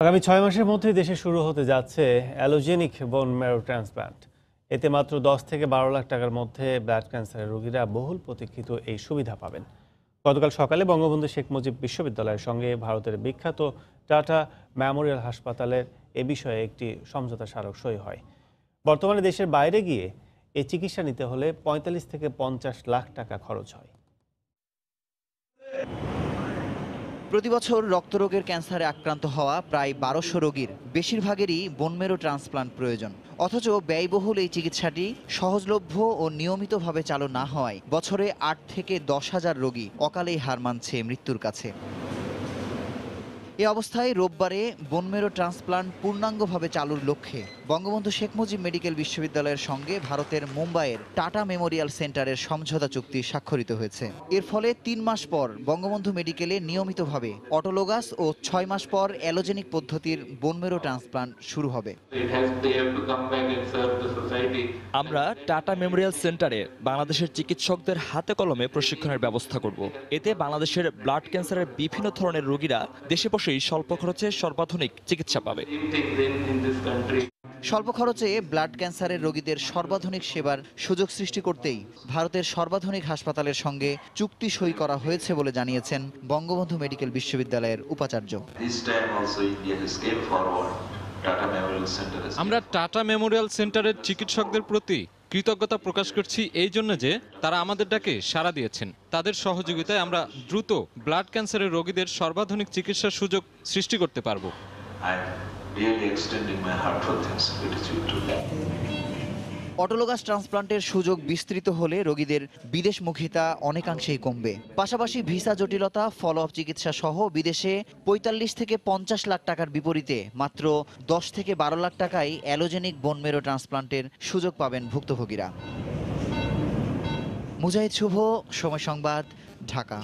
আগামী ৬ মাসের মধ্যেই দেশে শুরু হতে যাচ্ছে অ্যালোজেনিক বোন ম্যারো ট্রান্সপ্লান্ট। এতে মাত্র ১০ থেকে ১২ লাখ টাকার মধ্যে ব্লাড ক্যান্সারের রোগীরা বহুল প্রতীক্ষিত এই সুবিধা পাবেন। গতকাল সকালে বঙ্গবন্ধু শেখ মুজিব বিশ্ববিদ্যালয়ের সঙ্গে ভারতের বিখ্যাত টাটা মেমোরিয়াল হাসপাতালের এ বিষয়ে একটি সমঝোতা স্মারক সই হয়। বর্তমানে দেশের বাইরে গিয়ে এই চিকিৎসা নিতে হলে ৪৫ থেকে ৫০ লাখ টাকা খরচ হয়। প্রতিবছর রক্তরোগের ক্যান্সারে আক্রান্ত হওয়া প্রায় ১২০০ রোগীর বেশিরভাগেরই বোন ম্যারো ট্রান্সপ্লান্ট প্রয়োজন। অথচ ব্যয়বহুল এই চিকিৎসাটি সহজলভ্য ও নিয়মিতভাবে চালু না হওয়ায় বছরে ৮ থেকে ১০,০০০ রোগী অকালেই হার মানছে মৃত্যুর কাছে। এ অবস্থায় রোববারে বোন ম্যারো ট্রান্সপ্লান্ট পূর্ণাঙ্গভাবে চালুর লক্ষ্যে বঙ্গবন্ধু শেখ মুজিব মেডিকেল বিশ্ববিদ্যালয়ের সঙ্গে ভারতের মুম্বাইয়ের টাটা মেমোরিয়াল সেন্টারের সমঝোতা চুক্তি স্বাক্ষরিত হয়েছে। এর ফলে ৩ মাস পর বঙ্গবন্ধু মেডিকেলে নিয়মিতভাবে অটোলোগাস ও ৬ মাস পর অ্যালোজেনিক পদ্ধতির বোন ম্যারো ট্রান্সপ্লান্ট শুরু হবে। আমরা টাটা মেমোরিয়াল সেন্টারে বাংলাদেশের চিকিৎসকদের হাতে কলমে প্রশিক্ষণের ব্যবস্থা করব। এতে বাংলাদেশের ব্লাড ক্যান্সারের বিভিন্ন ধরনের রোগীরা দেশে বসেই স্বল্প খরচে সর্বাধুনিক চিকিৎসা পাবে। স্বল্প খরচে ব্লাড ক্যান্সারের রোগীদের সর্বাধুনিক সেবার সুযোগ সৃষ্টি করতেই ভারতের সর্বাধুনিক হাসপাতালের সঙ্গে চুক্তি সই করা হয়েছে বলে জানিয়েছেন বঙ্গবন্ধু মেডিকেল বিশ্ববিদ্যালয়ের উপাচার্য। আমরা টাটা মেমোরিয়াল সেন্টারের চিকিৎসকদের প্রতি কৃতজ্ঞতা প্রকাশ করছি এই জন্য যে তারা আমাদের ডাকে সাড়া দিয়েছেন। তাদের সহযোগিতায় আমরা দ্রুত ব্লাড ক্যান্সারের রোগীদের সর্বাধুনিক চিকিৎসার সুযোগ সৃষ্টি করতে পারব। অটোলোগাস ট্রান্সপ্লান্টের সুযোগ বিস্তৃত হলে রোগীদের বিদেশমুখিতা অনেকাংশেই কমবে। পাশাপাশি ভিসা জটিলতা, ফলো আপ চিকিৎসা সহ বিদেশে ৪৫ থেকে ৫০ লাখ টাকার বিপরীতে মাত্র ১০ থেকে ১২ লাখ টাকায় অ্যালোজেনিক বোন ম্যারো ট্রান্সপ্লান্টের সুযোগ পাবেন ভুক্তভোগীরা। মুজাহিদ শুভ, সময় সংবাদ, ঢাকা।